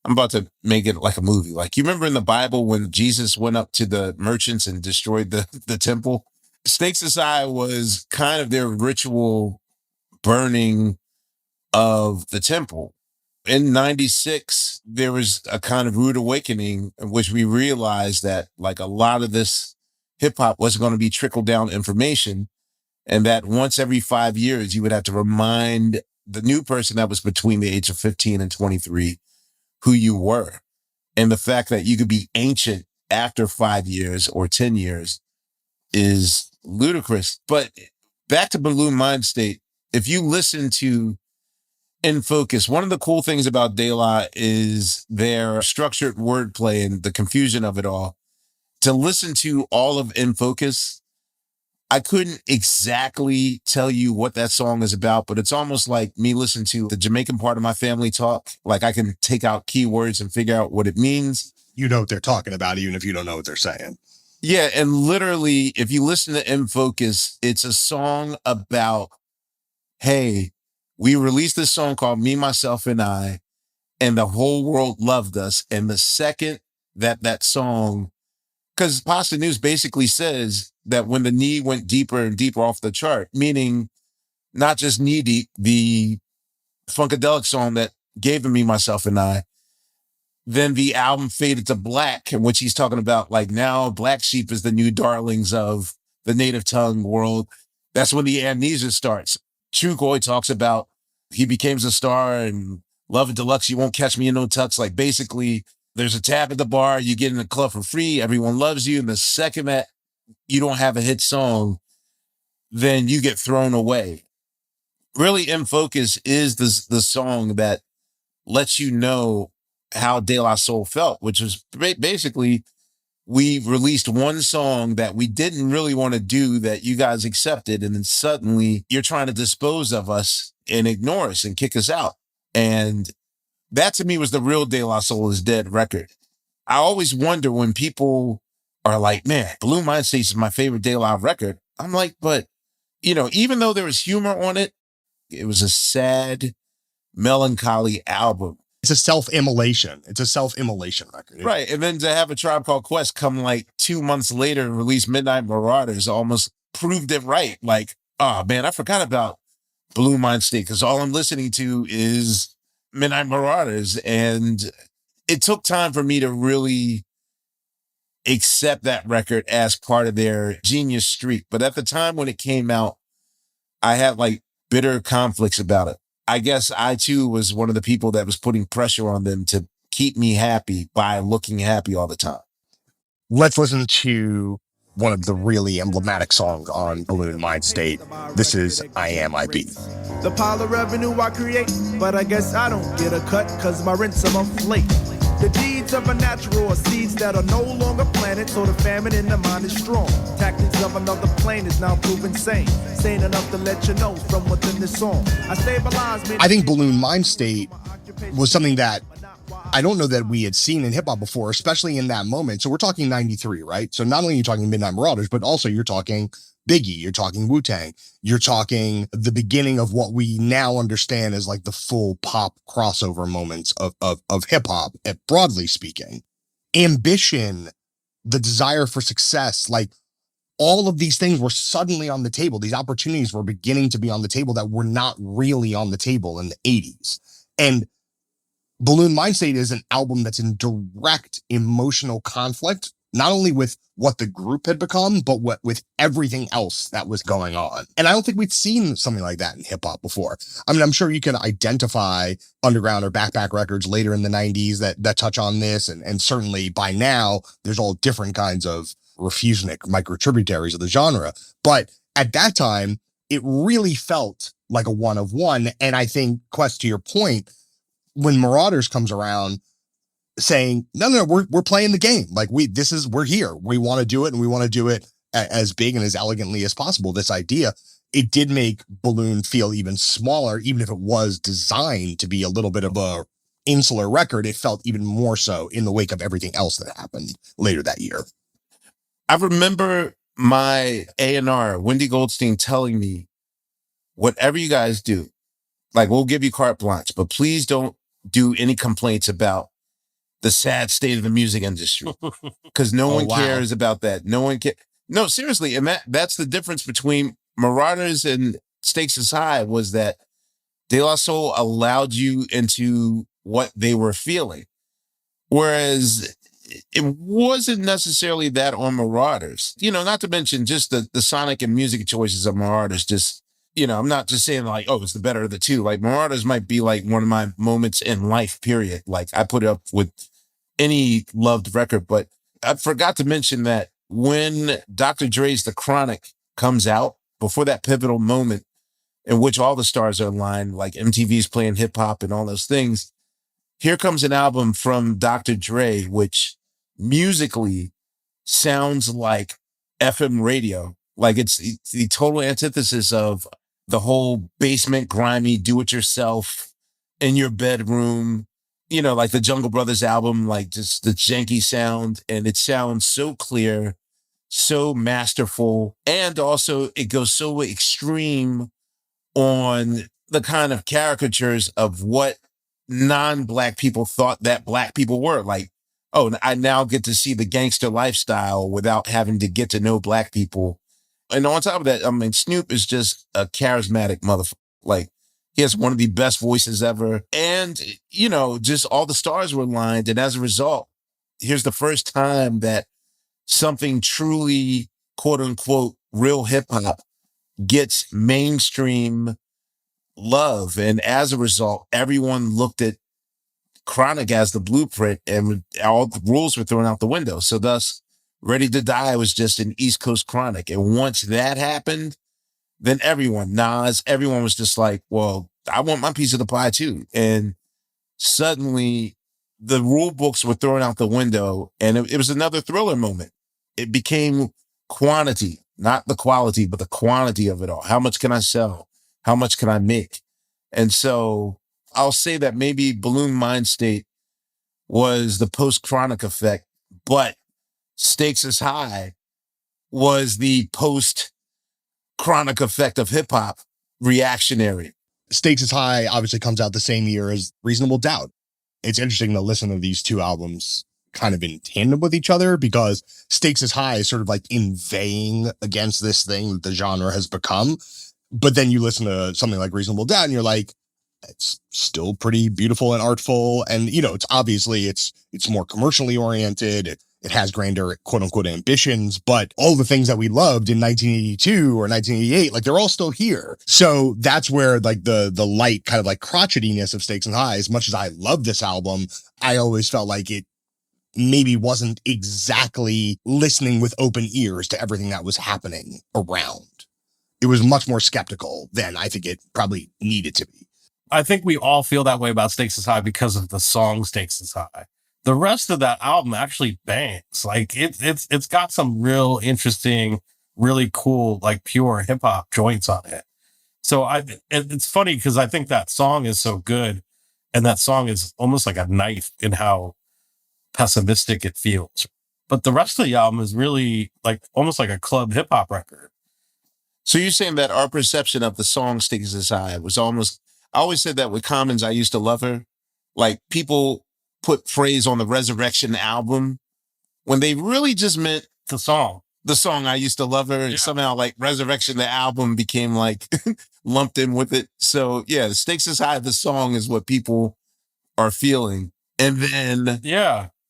I'm about to make it like a movie. Like, you remember in the Bible when Jesus went up to the merchants and destroyed the temple? Stakes is High was kind of their ritual burning of the temple. In 96, there was a kind of rude awakening in which we realized that like a lot of this hip hop wasn't going to be trickled down information. And that once every 5 years, you would have to remind the new person that was between the age of 15 and 23 who you were. And the fact that you could be ancient after 5 years or 10 years is ludicrous. But back to Balloon Mind State, if you listen to In Focus, one of the cool things about De La is their structured wordplay and the confusion of it all. To listen to all of In Focus, I couldn't exactly tell you what that song is about, but it's almost like me listening to the Jamaican part of my family talk. Like I can take out keywords and figure out what it means. You know what they're talking about, even if you don't know what they're saying. Yeah, and literally, if you listen to In Focus, it's a song about, hey, we released this song called Me, Myself, and I, and the whole world loved us. And the second that song, because Pasta News basically says that when the knee went deeper and deeper off the chart, meaning not just Knee Deep, the Funkadelic song that gave them Me, Myself, and I, then the album faded to black, in which he's talking about like now Black Sheep is the new darlings of the native tongue world. That's when the amnesia starts. Trugoy talks about he becomes a star and Love and Deluxe, you won't catch me in no tux. Like basically there's a tab at the bar, you get in the club for free, everyone loves you. And the second that you don't have a hit song, then you get thrown away. Really, In Focus is the song that lets you know how De La Soul felt, which was basically we released one song that we didn't really want to do that you guys accepted. And then suddenly you're trying to dispose of us and ignore us and kick us out. And that to me was the real De La Soul is Dead record. I always wonder when people are like, man, Balloon Mind State is my favorite De La record. I'm like, but, even though there was humor on it, it was a sad, melancholy album. It's a self-immolation. It's a self-immolation record. Right. And then to have a Tribe Called Quest come like 2 months later and release Midnight Marauders almost proved it right. Like, oh man, I forgot about Blue Mind State because all I'm listening to is Midnight Marauders. And it took time for me to really accept that record as part of their genius streak. But at the time when it came out, I had like bitter conflicts about it. I guess I too was one of the people that was putting pressure on them to keep me happy by looking happy all the time. Let's listen to one of the really emblematic songs on Balloon Mind State. This is I Am I Be. The pile of revenue I create, but I guess I don't get a cut cause my rent's a month late. The deeds of a natural are seeds that are no longer planted, so the famine in the mind is strong. Tactics of another plane is now proven sane. Sane enough to let you know from within this song. I think Balloon Mind State was something that I don't know that we had seen in hip hop before, especially in that moment. So we're talking 93, right? So not only are you talking Midnight Marauders, but also you're talking Biggie, you're talking Wu-Tang, you're talking the beginning of what we now understand as like the full pop crossover moments of hip hop, broadly speaking. Ambition, the desire for success, like all of these things were suddenly on the table. These opportunities were beginning to be on the table that were not really on the table in the 80s. And Balloon Mind State is an album that's in direct emotional conflict, not only with what the group had become, but with everything else that was going on. And I don't think we'd seen something like that in hip hop before. I mean, I'm sure you can identify underground or backpack records later in the 90s that touch on this. And certainly by now, there's all different kinds of refusionic micro-tributaries of the genre. But at that time, it really felt like a one of one. And I think, Quest, to your point, when Marauders comes around saying, no, we're playing the game. Like we're here. We want to do it and we want to do it as big and as elegantly as possible. This idea, it did make Balloon feel even smaller, even if it was designed to be a little bit of a insular record. It felt even more so in the wake of everything else that happened later that year. I remember my A&R, Wendy Goldstein, telling me, whatever you guys do, like we'll give you carte blanche, but please don't do any complaints about the sad state of the music industry because no one cares about that. No one cares. No, seriously. And that's the difference between Marauders and Stakes is High was that De La Soul allowed you into what they were feeling. Whereas it wasn't necessarily that on Marauders, not to mention just the sonic and music choices of Marauders. Just, I'm not just saying like, oh, it's the better of the two. Like Marauders might be like one of my moments in life, period. Like I put up with any loved record, but I forgot to mention that when Dr. Dre's The Chronic comes out, before that pivotal moment in which all the stars are aligned, like MTV's playing hip hop and all those things, here comes an album from Dr. Dre, which musically sounds like FM radio. Like it's the total antithesis of the whole basement, grimy, do-it-yourself in your bedroom, like the Jungle Brothers album, like just the janky sound. And it sounds so clear, so masterful. And also it goes so extreme on the kind of caricatures of what non-Black people thought that Black people were. Like, oh, I now get to see the gangster lifestyle without having to get to know Black people. And on top of that, I mean, Snoop is just a charismatic motherfucker. Like, he has one of the best voices ever. And, just all the stars were aligned. And as a result, here's the first time that something truly, quote unquote, real hip hop gets mainstream love. And as a result, everyone looked at Chronic as the blueprint and all the rules were thrown out the window. So thus, Ready to Die was just an East Coast Chronic. And once that happened, then everyone was just like, well, I want my piece of the pie too. And suddenly the rule books were thrown out the window and it was another Thriller moment. It became quantity, not the quality, but the quantity of it all. How much can I sell? How much can I make? And so I'll say that maybe Balloon Mind State was the post-Chronic effect, but Stakes is High was the post chronic effect of hip hop, reactionary. Stakes is High obviously comes out the same year as Reasonable Doubt. It's interesting to listen to these two albums kind of in tandem with each other, because Stakes is High is sort of like inveighing against this thing that the genre has become. But then you listen to something like Reasonable Doubt and you're like, it's still pretty beautiful and artful. And, you know, it's obviously it's more commercially oriented. It has grander, quote unquote, ambitions, but all the things that we loved in 1982 or 1988, like they're all still here. So that's where like the light kind of like crotchetiness of Stakes and High, as much as I love this album, I always felt like it maybe wasn't exactly listening with open ears to everything that was happening around. It was much more skeptical than I think it probably needed to be. I think we all feel that way about Stakes is High because of the song Stakes is High. The rest of that album actually bangs. Like it's got some real interesting, really cool, like pure hip hop joints on it. So it's funny because I think that song is so good, and that song is almost like a knife in how pessimistic it feels. But the rest of the album is really like almost like a club hip hop record. So you're saying that our perception of the song Stakes is High was almost, I always said that with Commons, I Used to Love Her. Like people put praise on the Resurrection album when they really just meant The song I Used to Love Her, and somehow like Resurrection, the album became like lumped in with it. So yeah, the Stakes is High, the song is what people are feeling. And then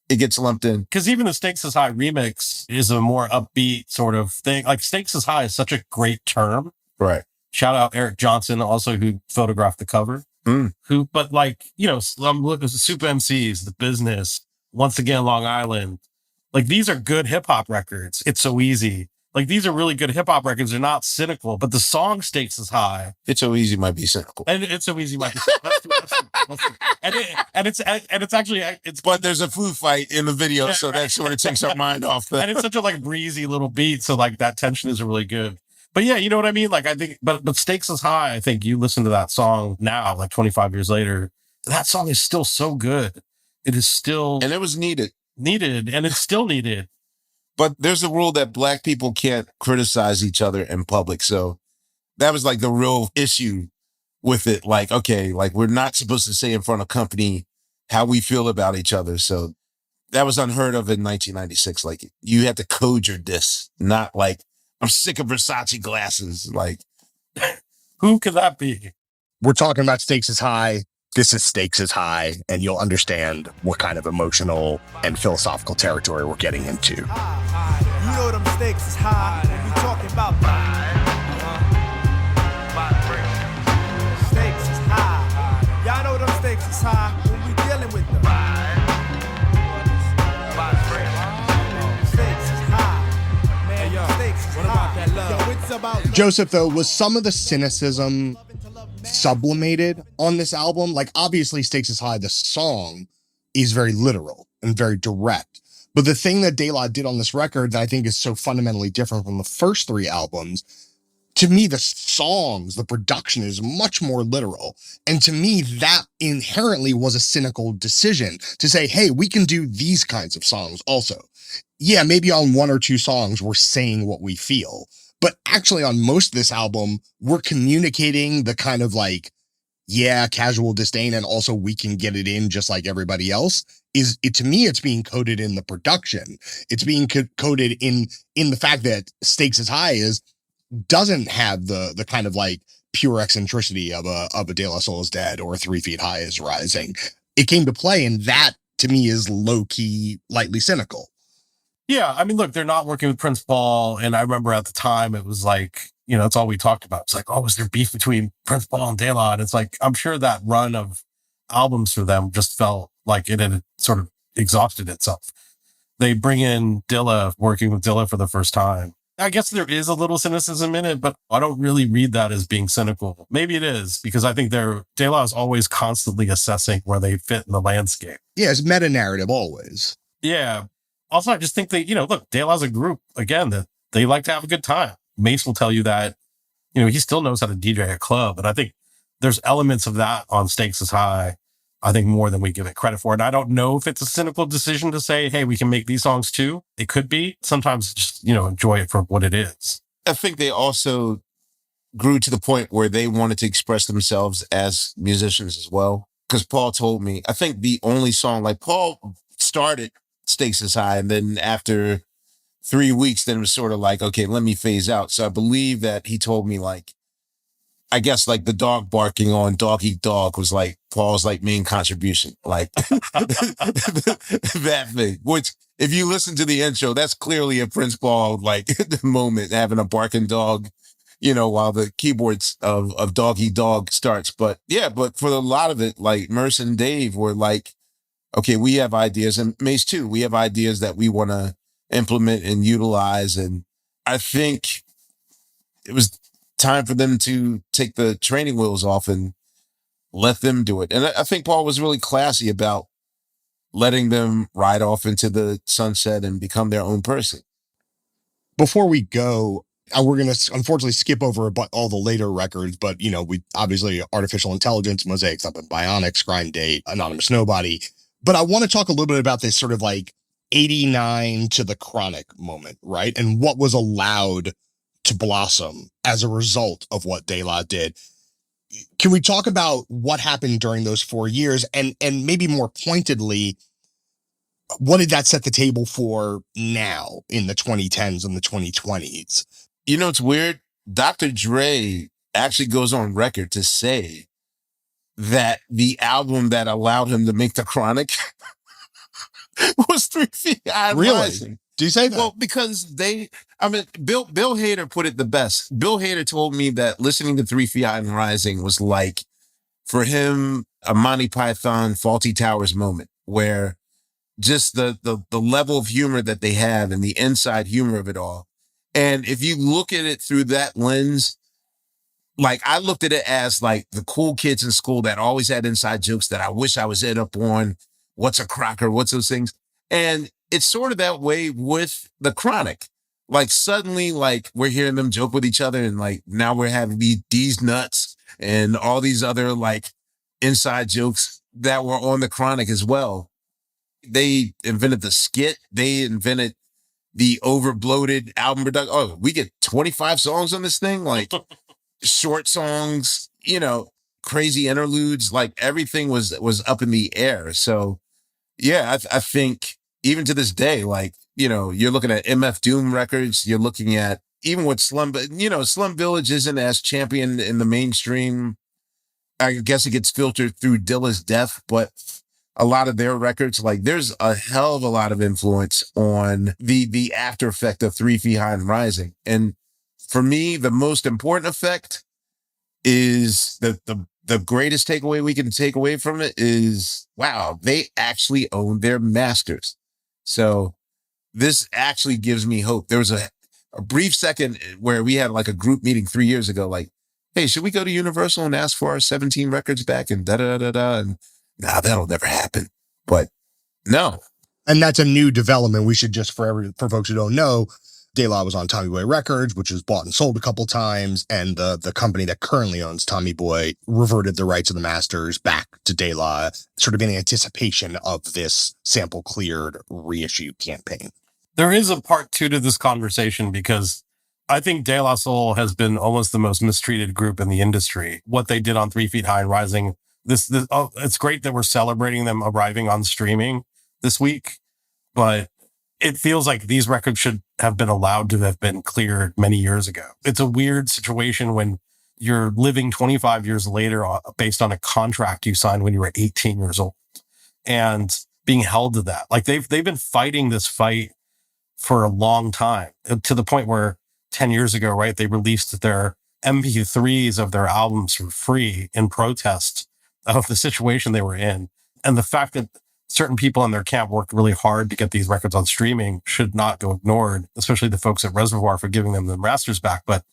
it gets lumped in. Because even the Stakes is High remix is a more upbeat sort of thing. Like Stakes is High is such a great term. Right. Shout out Eric Johnson, also who photographed the cover. But like, you know, I'm looking at Super MCs, The Business, Once Again, Long Island. Like these are good hip hop records. It's So Easy. Like these are really good hip hop records. They're not cynical, but the song Stakes is High. It's So Easy might be cynical. And It's So Easy might be cynical. And it's actually, but there's a food fight in the video, so that sort of takes our mind off that. And it's such a like breezy little beat. So like that tension is really good. But yeah, you know what I mean? Like I think, but Stakes is High, I think you listen to that song now, like 25 years later, that song is still so good. It is still. And it was needed, and it's still needed. But there's a rule that Black people can't criticize each other in public. So that was like the real issue with it. Like, okay, like we're not supposed to say in front of company how we feel about each other. So that was unheard of in 1996. Like you had to code your diss, not like, I'm sick of Versace glasses. Like, who could that be? We're talking about Stakes is High. This is Stakes is High, and you'll understand what kind of emotional and philosophical territory we're getting into. You know them stakes is high. We talking about stakes is high. Y'all know them stakes is high when we dealing with them. Stakes is high. Man, stakes is high. Yo, it's about Joseph, though, was some of the cynicism sublimated on this album? Like, obviously, Stakes is High, the song, is very literal and very direct. But the thing that De La did on this record that I think is so fundamentally different from the first three albums, to me, the songs, the production is much more literal. And to me, that inherently was a cynical decision to say, hey, we can do these kinds of songs also. Yeah, maybe on one or two songs, we're saying what we feel. But actually on most of this album, we're communicating the kind of like, yeah, casual disdain, and also we can get it in just like everybody else. To me, it's being coded in the production. It's being coded in the fact that Stakes is High doesn't have the kind of like pure eccentricity of a De La Soul is Dead or 3 Feet High is Rising. It came to play, and that to me is low key, lightly cynical. Yeah, I mean, look, they're not working with Prince Paul, and I remember at the time it was like, you know, that's all we talked about. It's like, oh, was there beef between Prince Paul and De La? And it's like, I'm sure that run of albums for them just felt like it had sort of exhausted itself. They bring in Dilla, working with Dilla for the first time. I guess there is a little cynicism in it, but I don't really read that as being cynical. Maybe it is, because I think De La is always constantly assessing where they fit in the landscape. Yeah, it's meta narrative always. Yeah. Also, I just think that, you know, look, De La's a group, again, that they like to have a good time. Mace will tell you that, you know, he still knows how to DJ a club. And I think there's elements of that on Stakes is High, I think, more than we give it credit for. And I don't know if it's a cynical decision to say, hey, we can make these songs too. It could be. Sometimes just, you know, enjoy it for what it is. I think they also grew to the point where they wanted to express themselves as musicians as well. Because Paul told me, I think the only song, like Paul started Stakes is High, and then after 3 weeks, then it was sort of like, okay, let me phase out. So I believe that he told me, like, I guess like the dog barking on Dog Eat Dog was like Paul's like main contribution, like that thing. Which, if you listen to the intro, that's clearly a Prince Paul like moment, having a barking dog, while the keyboards of Dog Eat Dog starts. But yeah, but for a lot of it, like Merce and Dave were like, okay, we have ideas, and Mace too. We have ideas that we want to implement and utilize, and I think it was time for them to take the training wheels off and let them do it. And I think Paul was really classy about letting them ride off into the sunset and become their own person. Before we go, we're going to unfortunately skip over all the later records, but we obviously Artificial Intelligence, Mosaics Up and Bionics, Grind Date, Anonymous Nobody. But I want to talk a little bit about this sort of like 89 to the Chronic moment, right? And what was allowed to blossom as a result of what De La did. Can we talk about what happened during those 4 years, and maybe more pointedly, what did that set the table for now in the 2010s and the 2020s? It's weird. Dr. Dre actually goes on record to say that the album that allowed him to make the Chronic was 3 Feet High and Really? Rising. Do you say that? Well, because Bill Hader put it the best. Bill Hader told me that listening to 3 Feet High and Rising was like, for him, a Monty Python Faulty Towers moment, where just the level of humor that they have and the inside humor of it all. And if you look at it through that lens, like I looked at it as like the cool kids in school that always had inside jokes that I wish I was in up on. What's a crocker? What's those things? And it's sort of that way with the Chronic. Like suddenly, like we're hearing them joke with each other, and like now we're having these nuts and all these other like inside jokes that were on the Chronic as well. They invented the skit. They invented the over-bloated album production. Oh, we get 25 songs on this thing, like short songs, crazy interludes. Like everything was up in the air. So yeah, I think even to this day, like, you're looking at MF Doom records, you're looking at even with Slum Village isn't as championed in the mainstream. I guess it gets filtered through Dilla's death, but a lot of their records, like there's a hell of a lot of influence on the after effect of 3 Feet High and Rising. And for me, the most important effect is the greatest takeaway we can take away from it is, wow, they actually own their masters. So this actually gives me hope. There was a brief second where we had like a group meeting 3 years ago, like, hey, should we go to Universal and ask for our 17 records back and da-da-da-da-da? And nah, that'll never happen. But no. And that's a new development. We should just, for folks who don't know, De La was on Tommy Boy Records, which was bought and sold a couple times, and the company that currently owns Tommy Boy reverted the rights of the masters back to De La, sort of in anticipation of this sample cleared reissue campaign. There is a part 2 to this conversation, because I think De La Soul has been almost the most mistreated group in the industry. What they did on 3 Feet High and Rising, it's great that we're celebrating them arriving on streaming this week, but it feels like these records should have been allowed to have been cleared many years ago. It's a weird situation when you're living 25 years later based on a contract you signed when you were 18 years old and being held to that. Like they've been fighting this fight for a long time, to the point where 10 years ago, right, they released their MP3s of their albums for free in protest of the situation they were in. And the fact that certain people in their camp worked really hard to get these records on streaming should not go ignored, especially the folks at Reservoir for giving them the masters back. But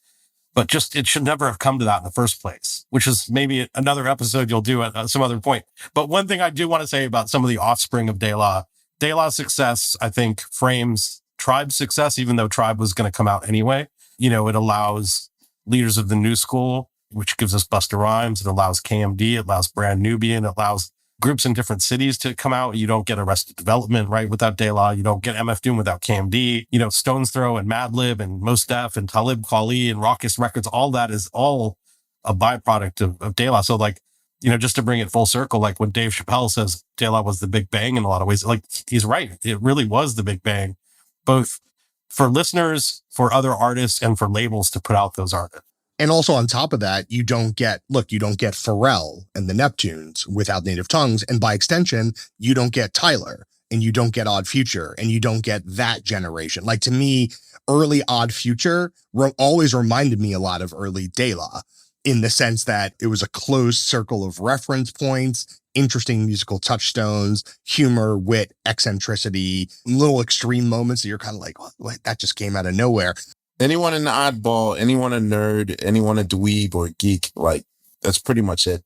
just, it should never have come to that in the first place, which is maybe another episode you'll do at some other point. But one thing I do want to say about some of the offspring of De La's success, I think, frames Tribe's success, even though Tribe was going to come out anyway. It allows leaders of the new school, which gives us Busta Rhymes. It allows KMD. It allows Brand Nubian. It allows groups in different cities to come out. You don't get Arrested Development, right, without De La. You don't get MF Doom without KMD. You know, Stones Throw and Madlib and Mos Def and Talib Kweli and Raucous Records, all that is all a byproduct of De La. So like, you know, just to bring it full circle, like when Dave Chappelle says De La was the Big Bang in a lot of ways, like he's right. It really was the Big Bang, both for listeners, for other artists, and for labels to put out those artists. And also on top of that, you don't get Pharrell and the Neptunes without Native Tongues. And by extension, you don't get Tyler and you don't get Odd Future and you don't get that generation. Like to me, early Odd Future always reminded me a lot of early De La in the sense that it was a closed circle of reference points, interesting musical touchstones, humor, wit, eccentricity, little extreme moments that you're kind of like, what, that just came out of nowhere. Anyone an oddball, anyone a nerd, anyone a dweeb or geek, like that's pretty much it.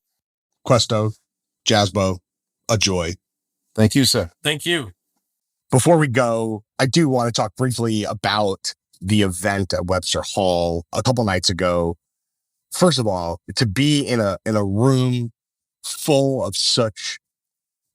Questo, Jazzbo, a joy. Thank you, sir. Thank you. Before we go, I do want to talk briefly about the event at Webster Hall a couple nights ago. First of all, to be in a room full of such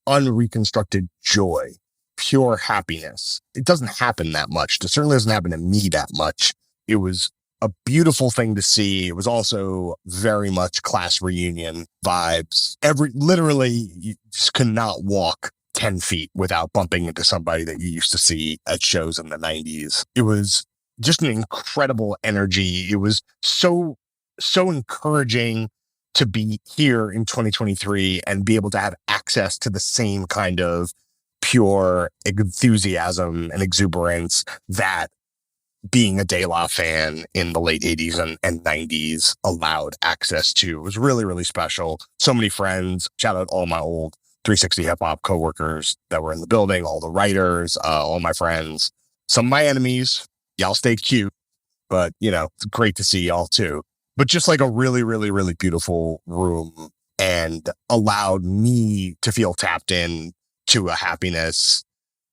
unreconstructed joy, pure happiness. It doesn't happen that much. It certainly doesn't happen to me that much. It was a beautiful thing to see. It was also very much class reunion vibes. Literally, you just could not walk 10 feet without bumping into somebody that you used to see at shows in the 90s. It was just an incredible energy. It was so encouraging to be here in 2023 and be able to have access to the same kind of pure enthusiasm and exuberance that being a De La fan in the late 80s and 90s allowed access to. It was really, really special. So many friends. Shout out all my old 360 hip hop coworkers that were in the building, all the writers, all my friends, some of my enemies. Y'all stay cute, but you know, it's great to see y'all too. But just like a really, really, really beautiful room and allowed me to feel tapped in to a happiness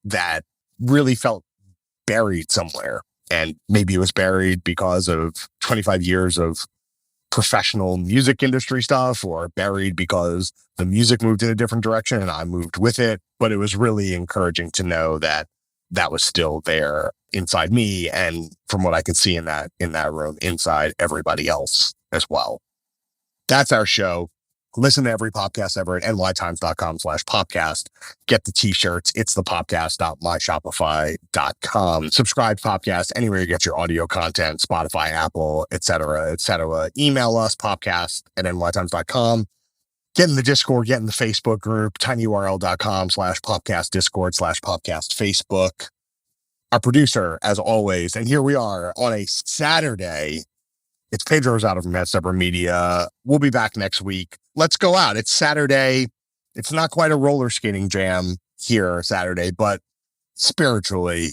that really felt buried somewhere. And maybe it was buried because of 25 years of professional music industry stuff, or buried because the music moved in a different direction and I moved with it. But it was really encouraging to know that that was still there inside me. And from what I can see in that room, inside everybody else as well. That's our show. Listen to every podcast ever at nytimes.com/podcast. Get the t-shirts. It's the podcast.myshopify.com. Subscribe to podcast anywhere you get your audio content, Spotify, Apple, etc., etc. Email us, podcast@nytimes.com. Get in the Discord, get in the Facebook group, tinyurl.com/podcast Discord /podcast Facebook. Our producer, as always, and here we are on a Saturday. It's Pedro Rosado from Headstepper Media. We'll be back next week. Let's go out. It's Saturday. It's not quite a roller skating jam here Saturday, but spiritually,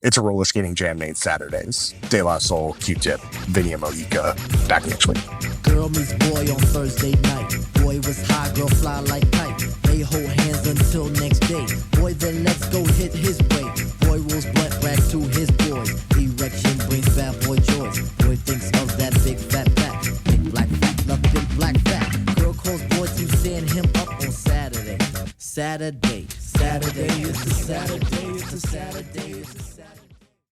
it's a roller skating jam named Saturdays. De La Soul, Q-Tip, Vinny and Mojica. Back next week. Girl meets boy on Thursday night. Boy was high, girl fly like kite. They hold hands until next day. Boy then let's go hit his way. Boy rolls blunt rack to his boys. Erection brings bad boy joys. Boy thinks of that big fat back. Big black fat, love big black fat. Girl calls boy to stand him up on Saturday. Saturday is a Saturday, it's a Saturday, it's a Saturday.